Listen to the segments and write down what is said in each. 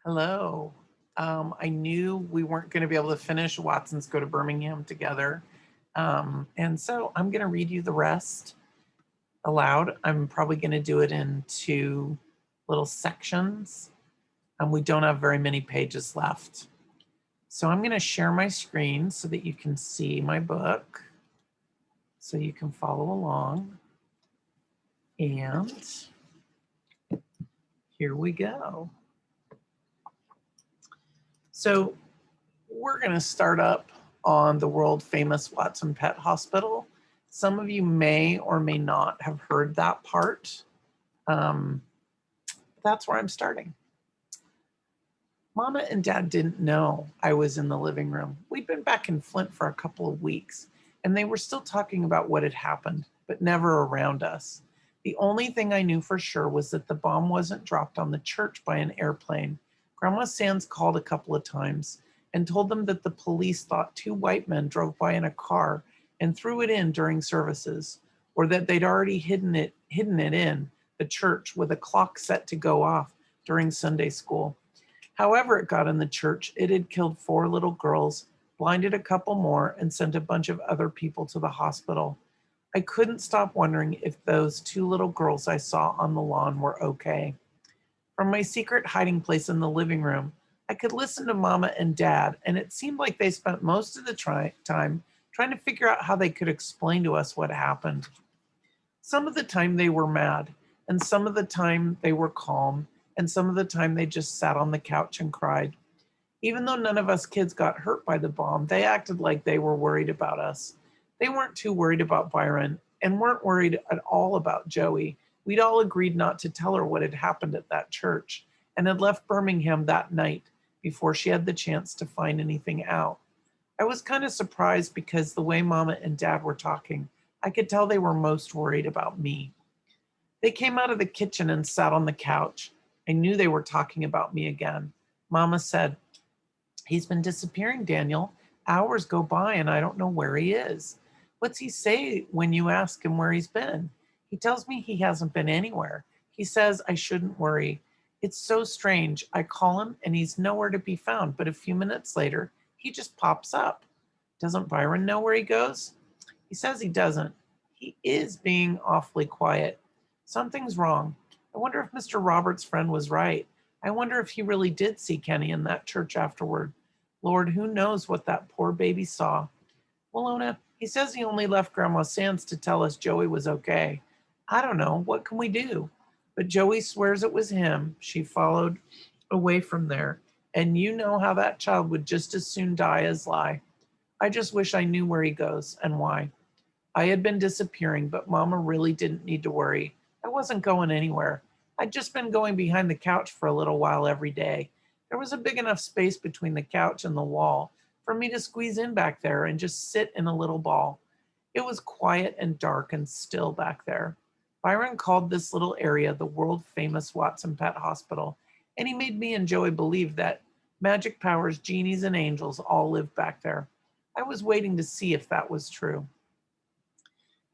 Hello. I knew we weren't going to be able to finish Watson's Go to Birmingham together. And so I'm going to read you the rest aloud. I'm probably going to do it in two little sections. We don't have very many pages left. So I'm going to share my screen so that you can see my book, so you can follow along. And here we go. So we're going to start up on the world famous Watson Pet Hospital. Some of you may or may not have heard that part. That's where I'm starting. Mama and Dad didn't know I was in the living room. We'd been back in Flint for a couple of weeks, and they were still talking about what had happened, but never around us. The only thing I knew for sure was that the bomb wasn't dropped on the church by an airplane. Grandma Sands called a couple of times and told them that the police thought two white men drove by in a car and threw it in during services, or that they'd already hidden it in the church with a clock set to go off during Sunday school. However, it got in the church, it had killed four little girls, blinded a couple more, and sent a bunch of other people to the hospital. I couldn't stop wondering if those two little girls I saw on the lawn were okay. From my secret hiding place in the living room, I could listen to Mama and Dad, and it seemed like they spent most of the time trying to figure out how they could explain to us what happened. Some of the time they were mad, and some of the time they were calm, and some of the time they just sat on the couch and cried. Even though none of us kids got hurt by the bomb, they acted like they were worried about us. They weren't too worried about Byron and weren't worried at all about Joey. We'd all agreed not to tell her what had happened at that church and had left Birmingham that night before she had the chance to find anything out. I was kind of surprised because the way Mama and Dad were talking, I could tell they were most worried about me. They came out of the kitchen and sat on the couch. I knew they were talking about me again. Mama said, "He's been disappearing, Daniel. Hours go by and I don't know where he is. What's he say when you ask him where he's been? He tells me he hasn't been anywhere. He says I shouldn't worry. It's so strange. I call him and he's nowhere to be found, but a few minutes later, he just pops up. Doesn't Byron know where he goes? He says he doesn't. He is being awfully quiet. Something's wrong. I wonder if Mr. Roberts' friend was right. I wonder if he really did see Kenny in that church afterward. Lord, who knows what that poor baby saw? Walona, he says he only left Grandma Sands to tell us Joey was okay. I don't know. What can we do? But Joey swears it was him. She followed away from there. And you know how that child would just as soon die as lie. I just wish I knew where he goes and why. I had been disappearing, but Mama really didn't need to worry. I wasn't going anywhere. I'd just been going behind the couch for a little while every day. There was a big enough space between the couch and the wall for me to squeeze in back there and just sit in a little ball. It was quiet and dark and still back there. Byron called this little area the world famous Watson Pet Hospital, and he made me and Joey believe that magic powers, genies, and angels all lived back there. I was waiting to see if that was true.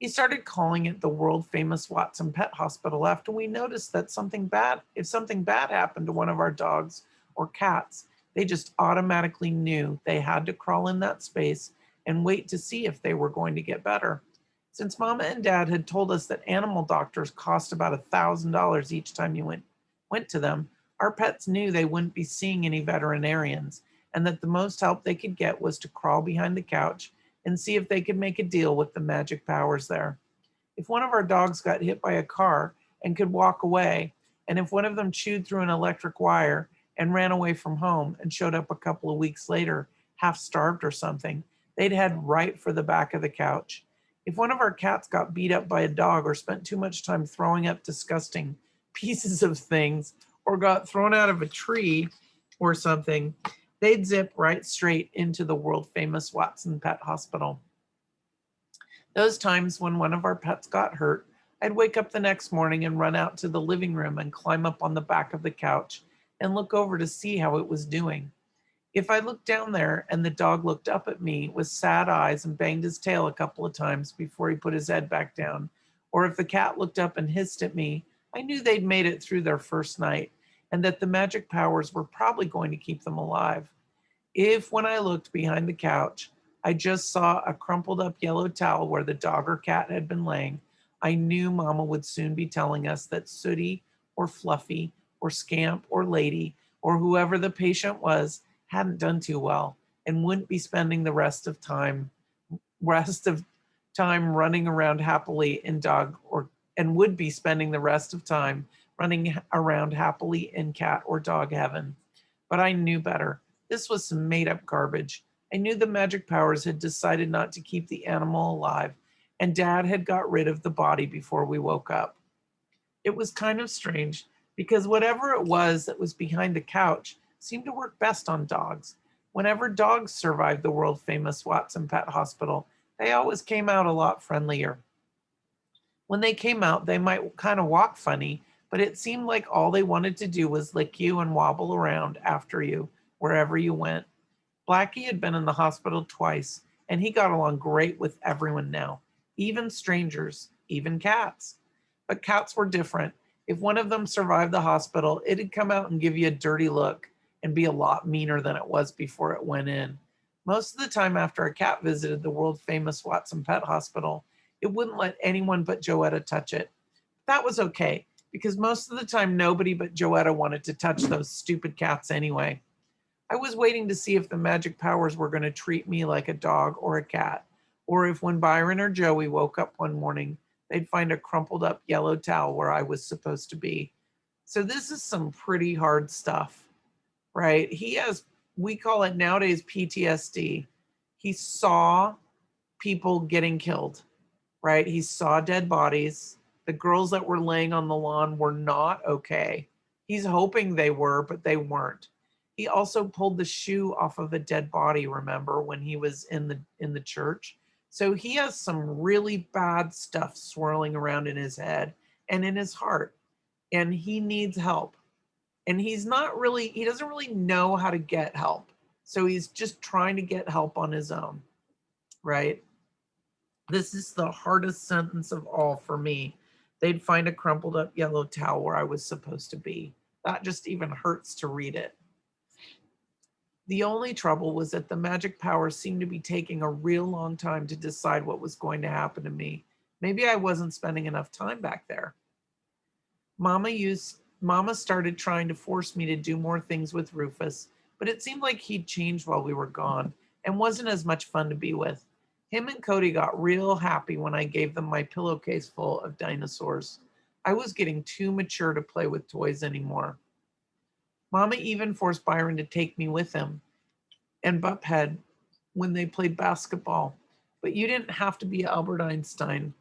He started calling it the world famous Watson Pet Hospital after we noticed that if something bad happened to one of our dogs or cats, they just automatically knew they had to crawl in that space and wait to see if they were going to get better. Since Mama and Dad had told us that animal doctors cost about $1,000 each time you went to them, our pets knew they wouldn't be seeing any veterinarians and that the most help they could get was to crawl behind the couch and see if they could make a deal with the magic powers there. If one of our dogs got hit by a car and could walk away, and if one of them chewed through an electric wire and ran away from home and showed up a couple of weeks later, half starved or something, they'd head right for the back of the couch. If one of our cats got beat up by a dog or spent too much time throwing up disgusting pieces of things or got thrown out of a tree or something, they'd zip right straight into the world famous Watson Pet Hospital. Those times when one of our pets got hurt, I'd wake up the next morning and run out to the living room and climb up on the back of the couch and look over to see how it was doing. If I looked down there and the dog looked up at me with sad eyes and banged his tail a couple of times before he put his head back down, or if the cat looked up and hissed at me, I knew they'd made it through their first night. and that the magic powers were probably going to keep them alive. If, when I looked behind the couch, I just saw a crumpled up yellow towel where the dog or cat had been laying, I knew Mama would soon be telling us that Sooty or Fluffy or Scamp or Lady or whoever the patient was hadn't done too well and wouldn't be spending the rest of time running around happily in dog or and would be spending the rest of time running around happily in cat or dog heaven. But I knew better. This was some made up garbage. I knew the magic powers had decided not to keep the animal alive, and Dad had got rid of the body before we woke up. It was kind of strange because whatever it was that was behind the couch seemed to work best on dogs. Whenever dogs survived the world famous Watson Pet Hospital, they always came out a lot friendlier. When they came out, they might kind of walk funny, but it seemed like all they wanted to do was lick you and wobble around after you wherever you went. Blackie had been in the hospital twice, and he got along great with everyone now, even strangers, even cats. But cats were different. If one of them survived the hospital, it'd come out and give you a dirty look and be a lot meaner than it was before it went in. Most of the time, after a cat visited the world famous Watson Pet Hospital, it wouldn't let anyone but Joetta touch it. That was okay, because most of the time, nobody but Joetta wanted to touch those stupid cats anyway. I was waiting to see if the magic powers were going to treat me like a dog or a cat, or if when Byron or Joey woke up one morning, they'd find a crumpled up yellow towel where I was supposed to be. So this is some pretty hard stuff, right? He has, we call it nowadays PTSD. He saw people getting killed, right? He saw dead bodies. The girls that were laying on the lawn were not okay. He's hoping they were, but they weren't. He also pulled the shoe off of a dead body, remember, when he was in the church. So he has some really bad stuff swirling around in his head and in his heart, and he needs help. And he doesn't really know how to get help. So he's just trying to get help on his own, right? This is the hardest sentence of all for me. They'd find a crumpled up yellow towel where I was supposed to be. That just even hurts to read it. The only trouble was that the magic powers seemed to be taking a real long time to decide what was going to happen to me. Maybe I wasn't spending enough time back there. Mama started trying to force me to do more things with Rufus, but it seemed like he'd changed while we were gone and wasn't as much fun to be with. Him and Cody got real happy when I gave them my pillowcase full of dinosaurs. I was getting too mature to play with toys anymore. Mama even forced Byron to take me with him and Buphead when they played basketball. But you didn't have to be Albert Einstein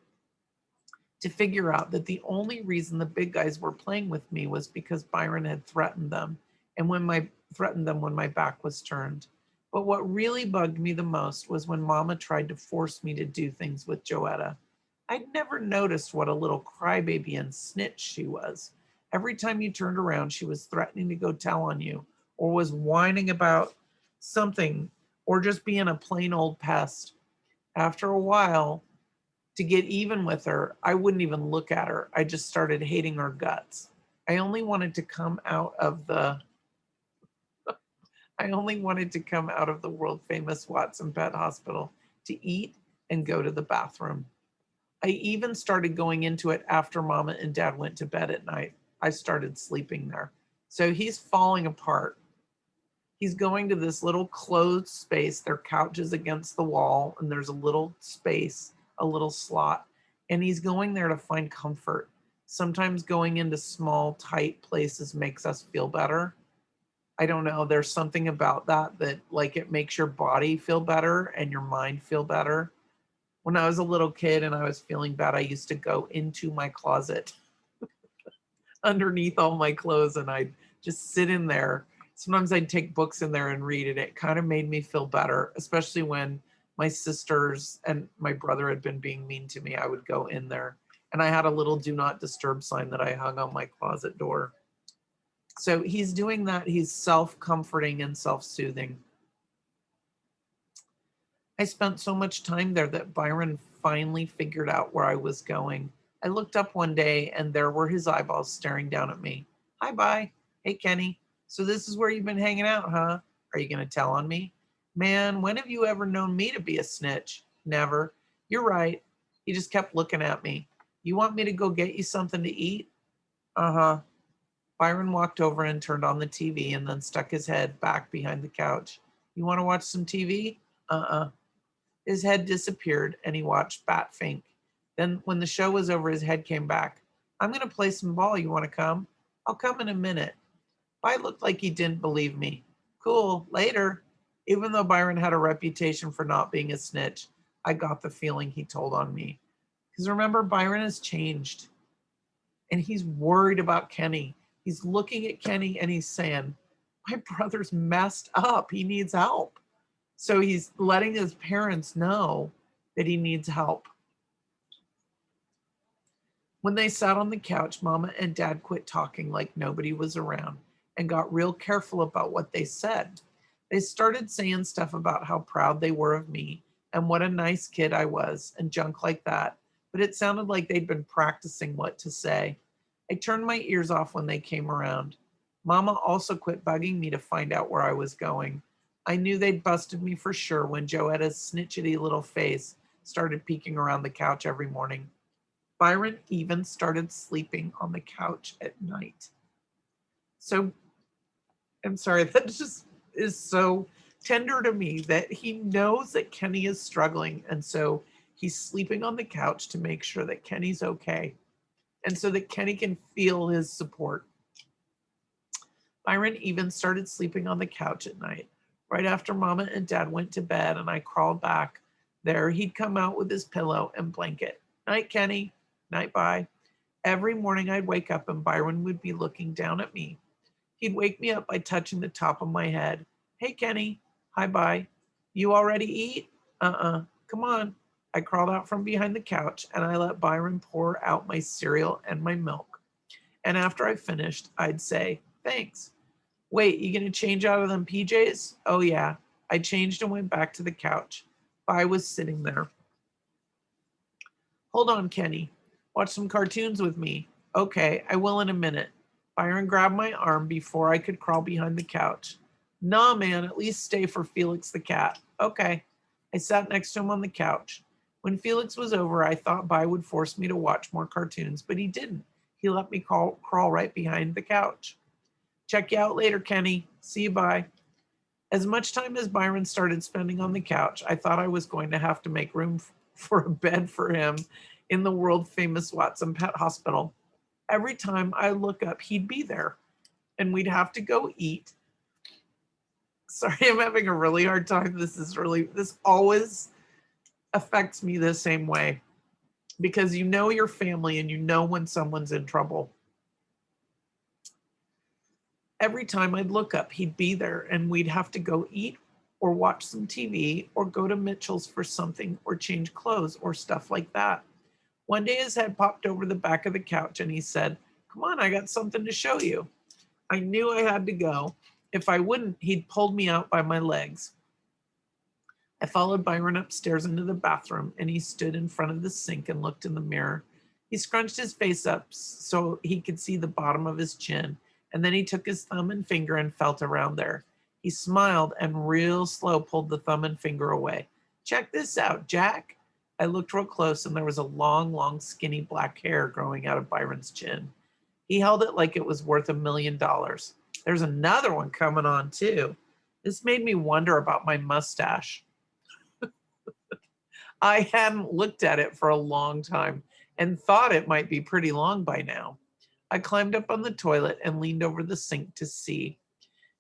to figure out that the only reason the big guys were playing with me was because Byron had threatened them when my back was turned. But what really bugged me the most was when Mama tried to force me to do things with Joetta. I'd never noticed what a little crybaby and snitch she was. Every time you turned around, she was threatening to go tell on you, or was whining about something, or just being a plain old pest. After a while, to get even with her, I wouldn't even look at her. I just started hating her guts. I only wanted to come out of the I only wanted to come out of the world famous Watson Pet Hospital to eat and go to the bathroom. I even started going into it after Mama and Dad went to bed at night. I started sleeping there. So he's falling apart. He's going to this little closed space. Their couch is against the wall, and there's a little space, a little slot. And he's going there to find comfort. Sometimes going into small, tight places makes us feel better. I don't know. There's something about that like it makes your body feel better and your mind feel better. When I was a little kid and I was feeling bad, I used to go into my closet underneath all my clothes and I'd just sit in there. Sometimes I'd take books in there and read it. It kind of made me feel better, especially when my sisters and my brother had been being mean to me. I would go in there and I had a little do not disturb sign that I hung on my closet door. So he's doing that. He's self-comforting and self-soothing. I spent so much time there that Byron finally figured out where I was going. I looked up one day and there were his eyeballs staring down at me. Hi, Bye. Hey, Kenny, so this is where you've been hanging out, huh? Are you going to tell on me? Man, when have you ever known me to be a snitch? Never. You're right. He just kept looking at me. You want me to go get you something to eat? Uh huh. Byron walked over and turned on the TV and then stuck his head back behind the couch. You want to watch some TV? Uh. His head disappeared and he watched Bat Fink. Then, when the show was over, his head came back. I'm going to play some ball. You want to come? I'll come in a minute. By looked like he didn't believe me. Cool, later. Even though Byron had a reputation for not being a snitch, I got the feeling he told on me. Because remember, Byron has changed and he's worried about Kenny. He's looking at Kenny and he's saying, my brother's messed up. He needs help. So he's letting his parents know that he needs help. When they sat on the couch, Mama and Dad quit talking like nobody was around and got real careful about what they said. They started saying stuff about how proud they were of me and what a nice kid I was and junk like that, but it sounded like they'd been practicing what to say. I turned my ears off when they came around. Mama also quit bugging me to find out where I was going. I knew they'd busted me for sure when Joetta's snitchety little face started peeking around the couch every morning. Byron even started sleeping on the couch at night. So I'm sorry, that just is so tender to me that he knows that Kenny is struggling. And so he's sleeping on the couch to make sure that Kenny's okay. And so that Kenny can feel his support. Byron even started sleeping on the couch at night. Right after Mama and Dad went to bed and I crawled back there, he'd come out with his pillow and blanket. Night, Kenny. Night, bye. Every morning I'd wake up and Byron would be looking down at me. He'd wake me up by touching the top of my head. Hey, Kenny. Hi, bye. You already eat? Come on. I crawled out from behind the couch and I let Byron pour out my cereal and my milk. And after I finished, I'd say, thanks. Wait, you gonna change out of them PJs? Oh, yeah. I changed and went back to the couch. Bye was sitting there. Hold on, Kenny. Watch some cartoons with me. Okay, I will in a minute. Byron grabbed my arm before I could crawl behind the couch. Nah, man, at least stay for Felix the cat. Okay. I sat next to him on the couch. When Felix was over, I thought By would force me to watch more cartoons, but he didn't. He let me crawl right behind the couch. Check you out later, Kenny. See you, bye. As much time as Byron started spending on the couch, I thought I was going to have to make room for a bed for him in the world famous Watson Pet Hospital. Every time I look up, he'd be there and we'd have to go eat. Sorry, I'm having a really hard time. This always affects me the same way because you know your family and you know when someone's in trouble. Every time I'd look up, he'd be there and we'd have to go eat or watch some TV or go to Mitchell's for something or change clothes or stuff like that. One day his head popped over the back of the couch and he said, come on, I got something to show you. I knew I had to go. If I wouldn't, he'd pulled me out by my legs. I followed Byron upstairs into the bathroom and he stood in front of the sink and looked in the mirror. He scrunched his face up so he could see the bottom of his chin, and then he took his thumb and finger and felt around there. He smiled and real slow pulled the thumb and finger away. Check this out, Jack. I looked real close and there was a long, skinny black hair growing out of Byron's chin. He held it like it was worth $1 million. There's another one coming on too. This made me wonder about my mustache. I hadn't looked at it for a long time and thought it might be pretty long by now. I climbed up on the toilet and leaned over the sink to see.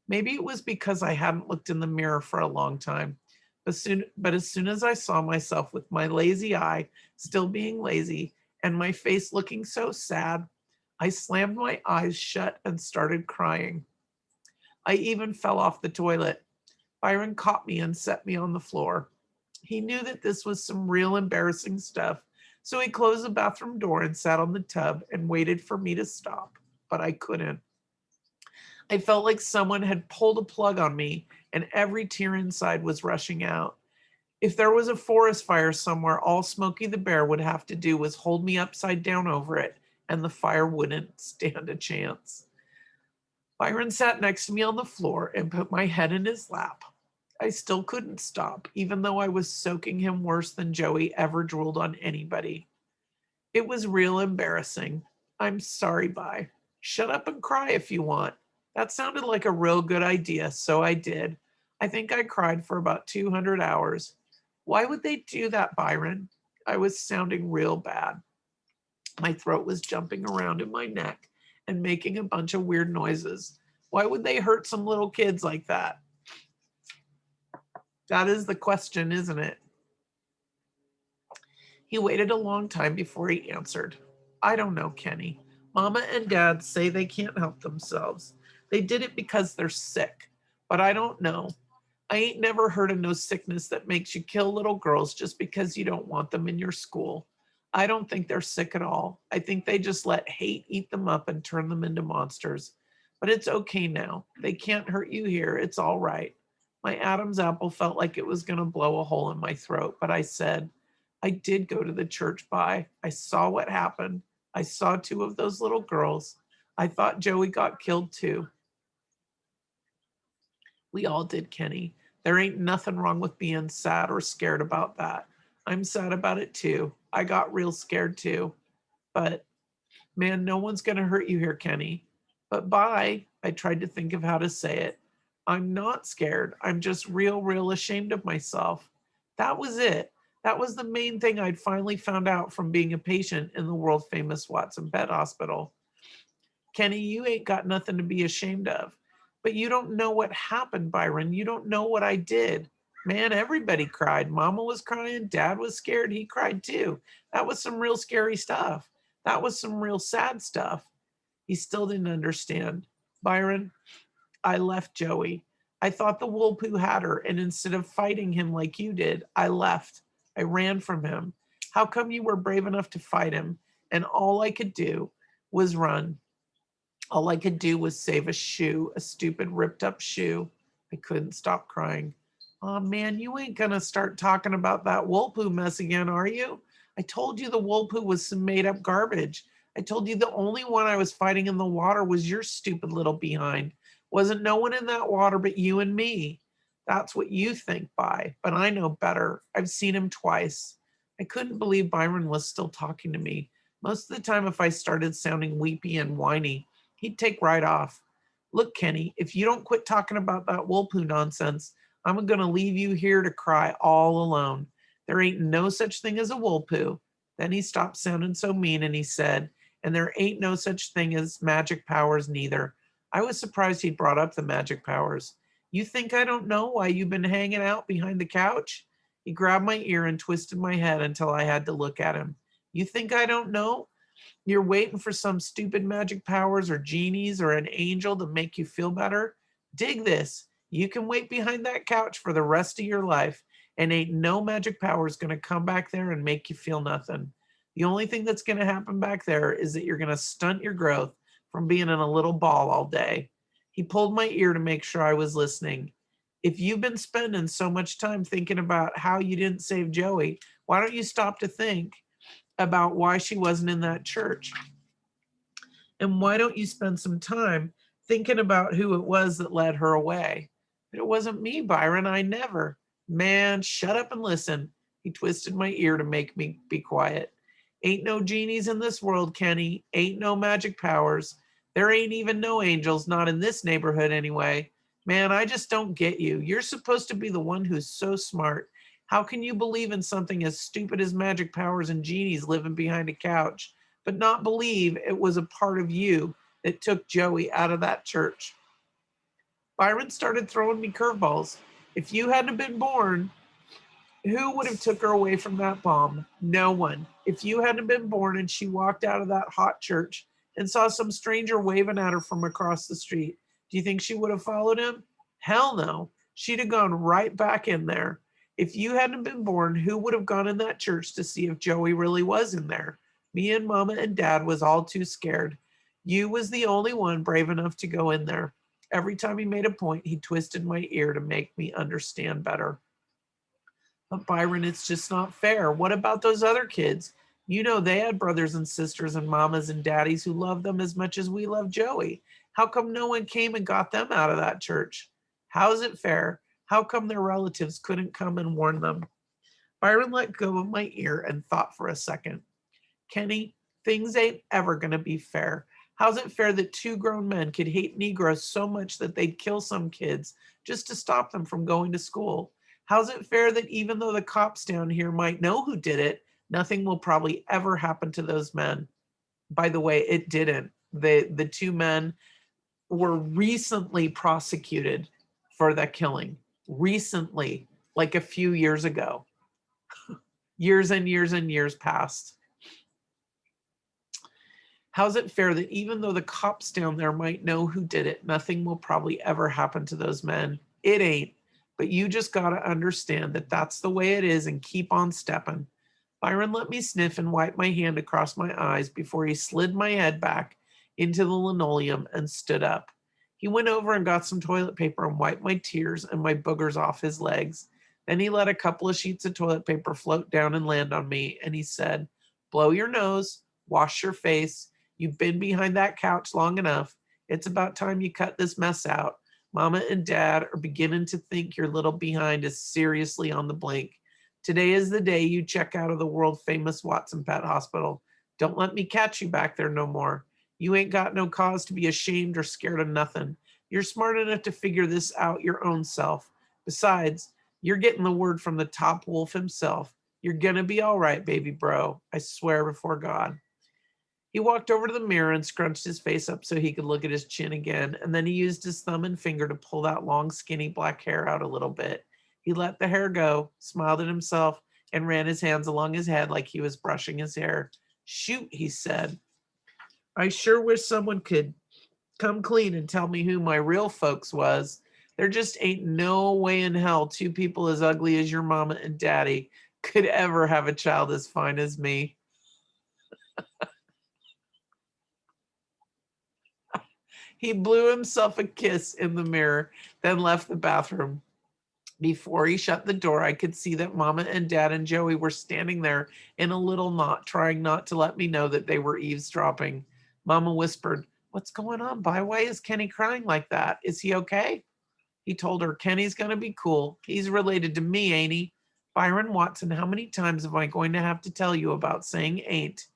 Maybe it was because I hadn't looked in the mirror for a long time. But as soon as I saw myself with my lazy eye still being lazy and my face looking so sad, I slammed my eyes shut and started crying. I even fell off the toilet. Byron caught me and set me on the floor. He knew that this was some real embarrassing stuff, so he closed the bathroom door and sat on the tub and waited for me to stop, but I couldn't. I felt like someone had pulled a plug on me and every tear inside was rushing out. If there was a forest fire somewhere, all Smokey the Bear would have to do was hold me upside down over it and the fire wouldn't stand a chance. Byron sat next to me on the floor and put my head in his lap. I still couldn't stop, even though I was soaking him worse than Joey ever drooled on anybody. It was real embarrassing. I'm sorry, Bye. Shut up and cry if you want. That sounded like a real good idea, so I did. I think I cried for about 200 hours. Why would they do that, Byron? I was sounding real bad. My throat was jumping around in my neck and making a bunch of weird noises. Why would they hurt some little kids like that? That is the question, isn't it? He waited a long time before he answered. I don't know, Kenny. Mama and Dad say they can't help themselves. They did it because they're sick. But I don't know. I ain't never heard of no sickness that makes you kill little girls just because you don't want them in your school. I don't think they're sick at all. I think they just let hate eat them up and turn them into monsters. But it's okay now. They can't hurt you here. It's all right. My Adam's apple felt like it was going to blow a hole in my throat, but I said, I did go to the church by. I saw what happened. I saw two of those little girls. I thought Joey got killed too. We all did, Kenny. There ain't nothing wrong with being sad or scared about that. I'm sad about it too. I got real scared too. But man, no one's going to hurt you here, Kenny. But bye. I tried to think of how to say it. I'm not scared. I'm just real ashamed of myself. That was it. That was the main thing I'd finally found out from being a patient in the world famous Watson Pet Hospital. Kenny, you ain't got nothing to be ashamed of. But you don't know what happened, Byron. You don't know what I did. Man, everybody cried. Mama was crying. Dad was scared. He cried too. That was some real scary stuff. That was some real sad stuff. He still didn't understand. Byron, I left Joey. I thought the wool poo had her, and instead of fighting him like you did, I left. I ran from him. How come you were brave enough to fight him? And all I could do was run. All I could do was save a shoe, a stupid ripped up shoe. I couldn't stop crying. Oh man, you ain't gonna start talking about that wool poo mess again, are you? I told you the wool poo was some made up garbage. I told you the only one I was fighting in the water was your stupid little behind. Wasn't no one in that water but you and me. That's what you think, By, but I know better. I've seen him twice. I couldn't believe Byron was still talking to me. Most of the time, if I started sounding weepy and whiny, he'd take right off. Look, Kenny, if you don't quit talking about that wool poo nonsense, I'm going to leave you here to cry all alone. There ain't no such thing as a wool poo. Then he stopped sounding so mean and he said, and there ain't no such thing as magic powers neither. I was surprised he'd brought up the magic powers. You think I don't know why you've been hanging out behind the couch? He grabbed my ear and twisted my head until I had to look at him. You think I don't know? You're waiting for some stupid magic powers or genies or an angel to make you feel better? Dig this. You can wait behind that couch for the rest of your life, and ain't no magic powers going to come back there and make you feel nothing. The only thing that's going to happen back there is that you're going to stunt your growth from being in a little ball all day. He pulled my ear to make sure I was listening. If you've been spending so much time thinking about how you didn't save Joey, why don't you stop to think about why she wasn't in that church? And why don't you spend some time thinking about who it was that led her away? But it wasn't me, Byron. I never. Man, shut up and listen. He twisted my ear to make me be quiet. Ain't no genies in this world, Kenny. Ain't no magic powers. There ain't even no angels, not in this neighborhood anyway. Man, I just don't get you. You're supposed to be the one who's so smart. How can you believe in something as stupid as magic powers and genies living behind a couch, but not believe it was a part of you that took Joey out of that church? Byron started throwing me curveballs. If you hadn't been born, who would have took her away from that bomb? No one. If you hadn't been born and she walked out of that hot church and saw some stranger waving at her from across the street, do you think she would have followed him? Hell no. She'd have gone right back in there. If you hadn't been born, who would have gone in that church to see if Joey really was in there? Me and Mama and Dad was all too scared. You was the only one brave enough to go in there. Every time he made a point, he twisted my ear to make me understand better. But Byron, it's just not fair. What about those other kids? You know, they had brothers and sisters and mamas and daddies who loved them as much as we love Joey. How come no one came and got them out of that church? How is it fair? How come their relatives couldn't come and warn them? Byron let go of my ear and thought for a second. Kenny, things ain't ever going to be fair. How's it fair that two grown men could hate Negroes so much that they'd kill some kids just to stop them from going to school? How's it fair that even though the cops down here might know who did it, nothing will probably ever happen to those men? By the way, it didn't. The two men were recently prosecuted for that killing. Recently, like a few years ago. Years and years and years passed. How's it fair that even though the cops down there might know who did it, nothing will probably ever happen to those men? It ain't. But you just got to understand that that's the way it is and keep on stepping. Byron let me sniff and wipe my hand across my eyes before he slid my head back into the linoleum and stood up. He went over and got some toilet paper and wiped my tears and my boogers off his legs. Then he let a couple of sheets of toilet paper float down and land on me, and he said, "Blow your nose, wash your face. You've been behind that couch long enough. It's about time you cut this mess out. Mama and Dad are beginning to think your little behind is seriously on the blink. Today is the day you check out of the world famous Watson Pet Hospital. Don't let me catch you back there no more. You ain't got no cause to be ashamed or scared of nothing. You're smart enough to figure this out your own self. Besides, you're getting the word from the top wolf himself. You're gonna be all right, baby bro. I swear before God." He walked over to the mirror and scrunched his face up so he could look at his chin again, and then he used his thumb and finger to pull that long, skinny black hair out a little bit. He let the hair go, smiled at himself, and ran his hands along his head like he was brushing his hair. "Shoot," he said. "I sure wish someone could come clean and tell me who my real folks was. There just ain't no way in hell two people as ugly as your mama and daddy could ever have a child as fine as me." He blew himself a kiss in the mirror, then left the bathroom. Before he shut the door, I could see that Mama and Dad and Joey were standing there in a little knot, trying not to let me know that they were eavesdropping. Mama whispered, "What's going on, By? Why is Kenny crying like that? Is he okay?" He told her, "Kenny's going to be cool. He's related to me, ain't he?" Byron Watson, how many times am I going to have to tell you about saying ain't?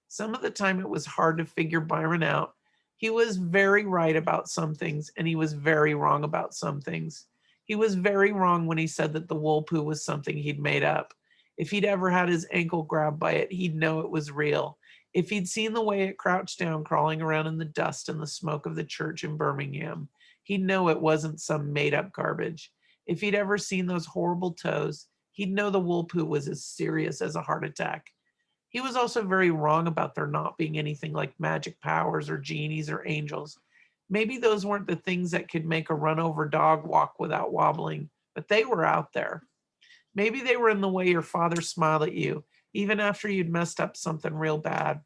Some of the time it was hard to figure Byron out. He was very right about some things, and he was very wrong about some things. He was very wrong when he said that the wool poo was something he'd made up. If he'd ever had his ankle grabbed by it, he'd know it was real. If he'd seen the way it crouched down, crawling around in the dust and the smoke of the church in Birmingham, he'd know it wasn't some made up garbage. If he'd ever seen those horrible toes, he'd know the wool poo was as serious as a heart attack. He was also very wrong about there not being anything like magic powers or genies or angels. Maybe those weren't the things that could make a run over dog walk without wobbling, but they were out there. Maybe they were in the way your father smiled at you, even after you'd messed up something real bad.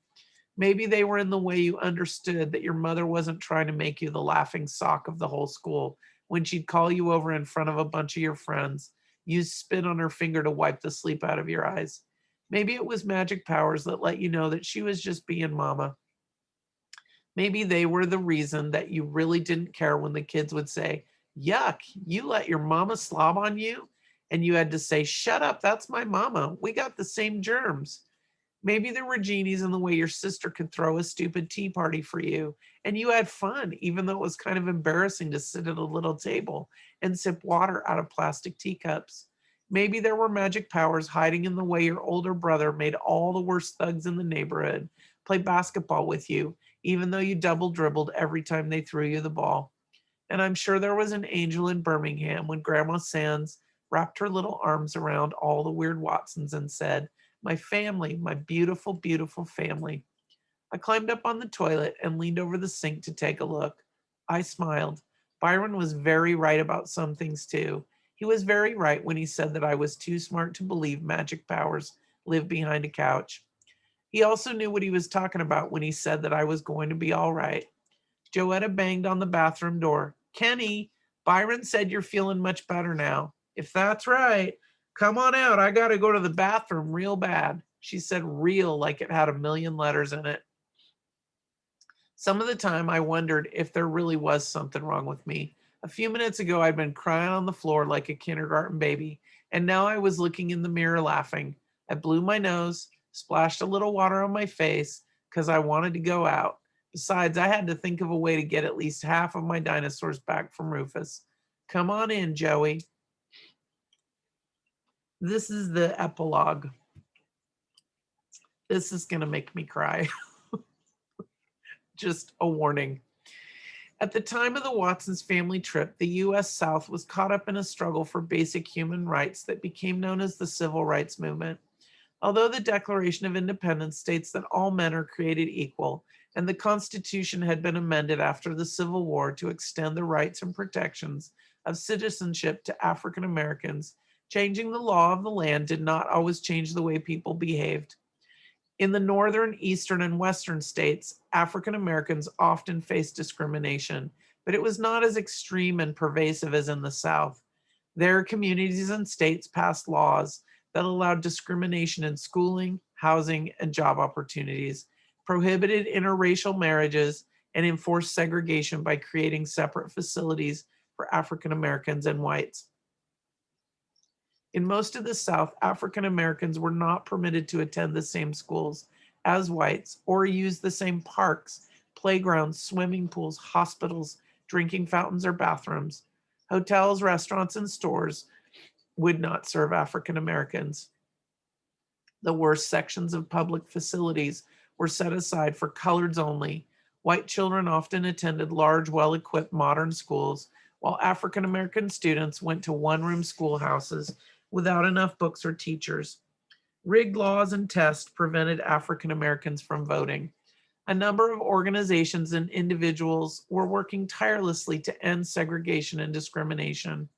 Maybe they were in the way you understood that your mother wasn't trying to make you the laughing stock of the whole school when she'd call you over in front of a bunch of your friends, use spit on her finger to wipe the sleep out of your eyes. Maybe it was magic powers that let you know that she was just being mama. Maybe they were the reason that you really didn't care when the kids would say, "Yuck, you let your mama slob on you?" And you had to say, "Shut up, that's my mama. We got the same germs." Maybe there were genies in the way your sister could throw a stupid tea party for you, and you had fun, even though it was kind of embarrassing to sit at a little table and sip water out of plastic teacups. Maybe there were magic powers hiding in the way your older brother made all the worst thugs in the neighborhood play basketball with you, even though you double dribbled every time they threw you the ball. And I'm sure there was an angel in Birmingham when Grandma Sands wrapped her little arms around all the weird Watsons and said, "My family, my beautiful, beautiful family." I climbed up on the toilet and leaned over the sink to take a look. I smiled. Byron was very right about some things too. He was very right when he said that I was too smart to believe magic powers live behind a couch. He also knew what he was talking about when he said that I was going to be all right. Joetta banged on the bathroom door. "Kenny, Byron said you're feeling much better now." "If that's right, come on out. I got to go to the bathroom real bad." She said real like it had a million letters in it. Some of the time, I wondered if there really was something wrong with me. A few minutes ago, I'd been crying on the floor like a kindergarten baby, and now I was looking in the mirror laughing. I blew my nose, splashed a little water on my face because I wanted to go out. Besides, I had to think of a way to get at least half of my dinosaurs back from Rufus. Come on in, Joey. This is the epilogue. This is going to make me cry. Just a warning. At the time of the Watsons family trip, the U.S. South was caught up in a struggle for basic human rights that became known as the Civil Rights Movement. Although the Declaration of Independence states that all men are created equal, and the Constitution had been amended after the Civil War to extend the rights and protections of citizenship to African Americans, changing the law of the land did not always change the way people behaved. In the northern, eastern, and western states, African Americans often faced discrimination, but it was not as extreme and pervasive as in the South. Their communities and states passed laws that allowed discrimination in schooling, housing, and job opportunities, prohibited interracial marriages, and enforced segregation by creating separate facilities for African Americans and whites. In most of the South, African Americans were not permitted to attend the same schools as whites or use the same parks, playgrounds, swimming pools, hospitals, drinking fountains, or bathrooms. Hotels, restaurants, and stores would not serve African Americans. The worst sections of public facilities were set aside for coloreds only. White children often attended large, well equipped modern schools, while African American students went to one room schoolhouses without enough books or teachers. Rigged laws and tests prevented African Americans from voting. A number of organizations and individuals were working tirelessly to end segregation and discrimination.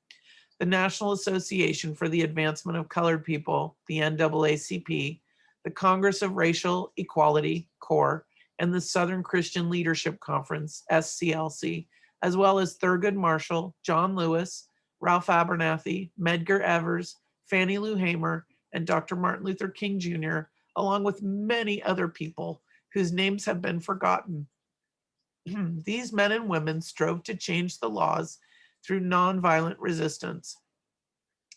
The National Association for the Advancement of Colored People, the NAACP, the Congress of Racial Equality, CORE, and the Southern Christian Leadership Conference, SCLC, as well as Thurgood Marshall, John Lewis, Ralph Abernathy, Medgar Evers, Fannie Lou Hamer, and Dr. Martin Luther King Jr., along with many other people whose names have been forgotten. These men and women strove to change the laws through nonviolent resistance.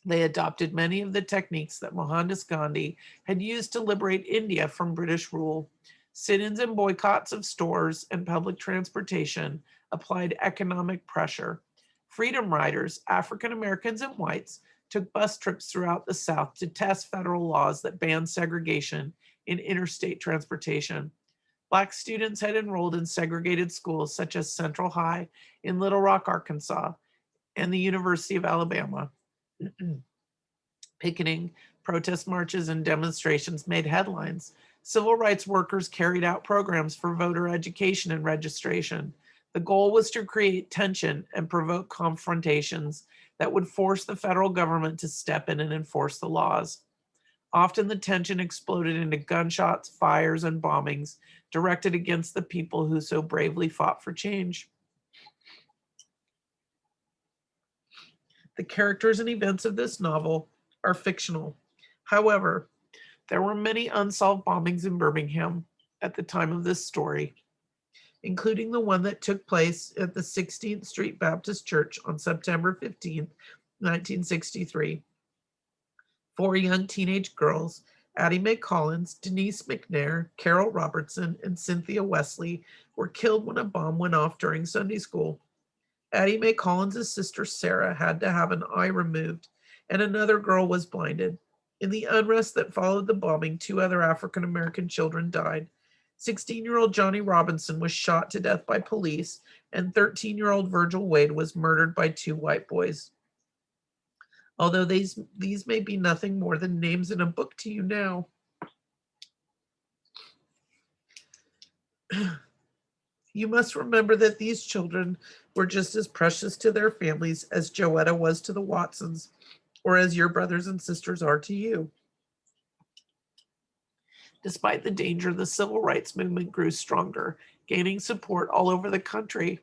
They adopted many of the techniques that Mohandas Gandhi had used to liberate India from British rule. Sit-ins and boycotts of stores and public transportation applied economic pressure. Freedom riders, African Americans and whites, took bus trips throughout the South to test federal laws that banned segregation in interstate transportation. Black students had enrolled in segregated schools such as Central High in Little Rock, Arkansas, and the University of Alabama. Picketing, protest marches, and demonstrations made headlines. Civil rights workers carried out programs for voter education and registration. The goal was to create tension and provoke confrontations that would force the federal government to step in and enforce the laws. Often the tension exploded into gunshots, fires, and bombings directed against the people who so bravely fought for change. The characters and events of this novel are fictional. However, there were many unsolved bombings in Birmingham at the time of this story, including the one that took place at the 16th Street Baptist Church on September 15th, 1963. 4 young teenage girls, Addie Mae Collins, Denise McNair, Carol Robertson, and Cynthia Wesley, were killed when a bomb went off during Sunday school. Addie Mae Collins' sister Sarah had to have an eye removed, and another girl was blinded. In the unrest that followed the bombing, 2 other African American children died. 16-year-old Johnny Robinson was shot to death by police, and 13-year-old Virgil Wade was murdered by 2 white boys. Although these may be nothing more than names in a book to you now. You must remember that these children were just as precious to their families as Joetta was to the Watsons, or as your brothers and sisters are to you. Despite the danger, the civil rights movement grew stronger, gaining support all over the country.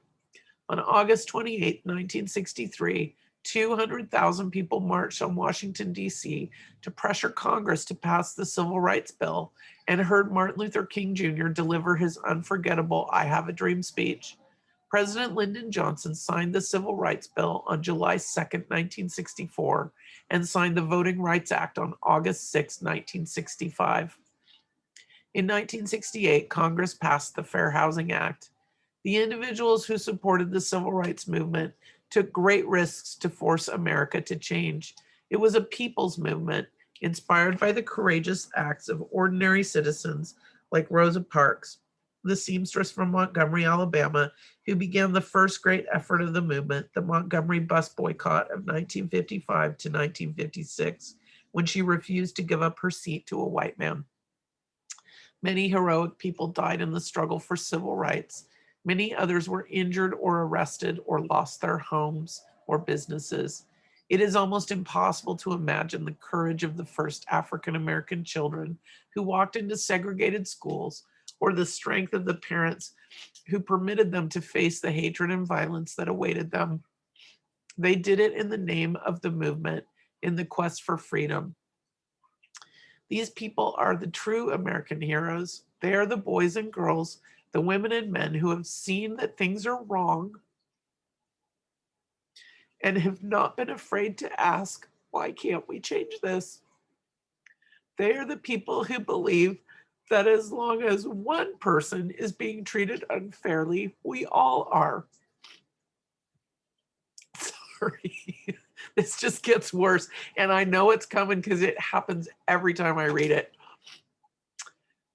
On August 28, 1963, 200,000 people marched on Washington, D.C. to pressure Congress to pass the Civil Rights Bill and heard Martin Luther King Jr. deliver his unforgettable I Have a Dream speech. President Lyndon Johnson signed the Civil Rights Bill on July 2nd, 1964, and signed the Voting Rights Act on August 6, 1965. In 1968, Congress passed the Fair Housing Act. The individuals who supported the civil rights movement took great risks to force America to change. It was a people's movement inspired by the courageous acts of ordinary citizens like Rosa Parks, the seamstress from Montgomery, Alabama, who began the first great effort of the movement, the Montgomery bus boycott of 1955 to 1956, when she refused to give up her seat to a white man. Many heroic people died in the struggle for civil rights. Many others were injured or arrested or lost their homes or businesses. It is almost impossible to imagine the courage of the first African American children who walked into segregated schools, or the strength of the parents who permitted them to face the hatred and violence that awaited them. They did it in the name of the movement, in the quest for freedom. These people are the true American heroes. They are the boys and girls, the women and men who have seen that things are wrong and have not been afraid to ask, why can't we change this? They are the people who believe that as long as one person is being treated unfairly, we all are. Sorry, this just gets worse. And I know it's coming because it happens every time I read it.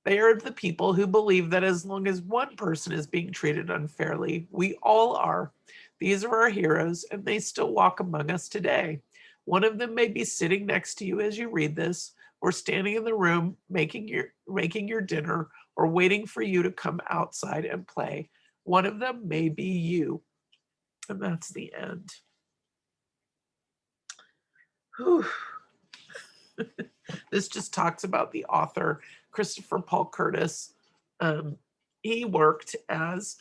They are the people who believe that as long as one person is being treated unfairly, we all are. These are our heroes, and they still walk among us today. One of them may be sitting next to you as you read this, or standing in the room making your dinner, or waiting for you to come outside and play. One of them may be you. And that's the end. Whew. This just talks about the author, Christopher Paul Curtis. He worked as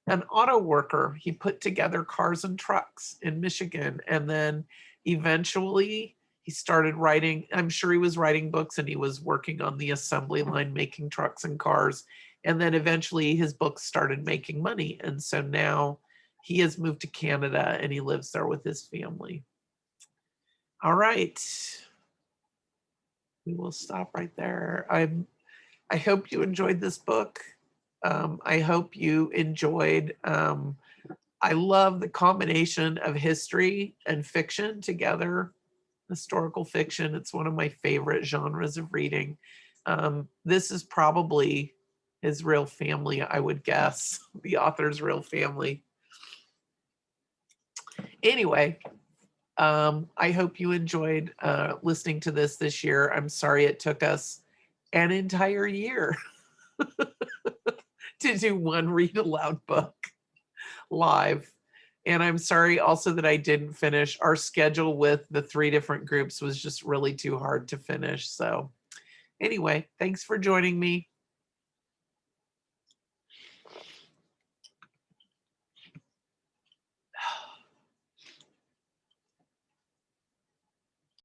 an auto worker. He put together cars and trucks in Michigan, and then eventually he started writing. I'm sure he was writing books, and he was working on the assembly line making trucks and cars, and then eventually his books started making money, and so now he has moved to Canada and he lives there with his family. All right, we will stop right there. I hope you enjoyed this book. I hope you enjoyed. I love the combination of history and fiction together. Historical fiction, it's one of my favorite genres of reading. This is probably his real family, I would guess, the author's real family. Anyway, I hope you enjoyed listening to this year. I'm sorry it took us an entire year to do one read aloud book live. And I'm sorry also that I didn't finish. Our schedule with the 3 different groups was just really too hard to finish. So anyway, thanks for joining me.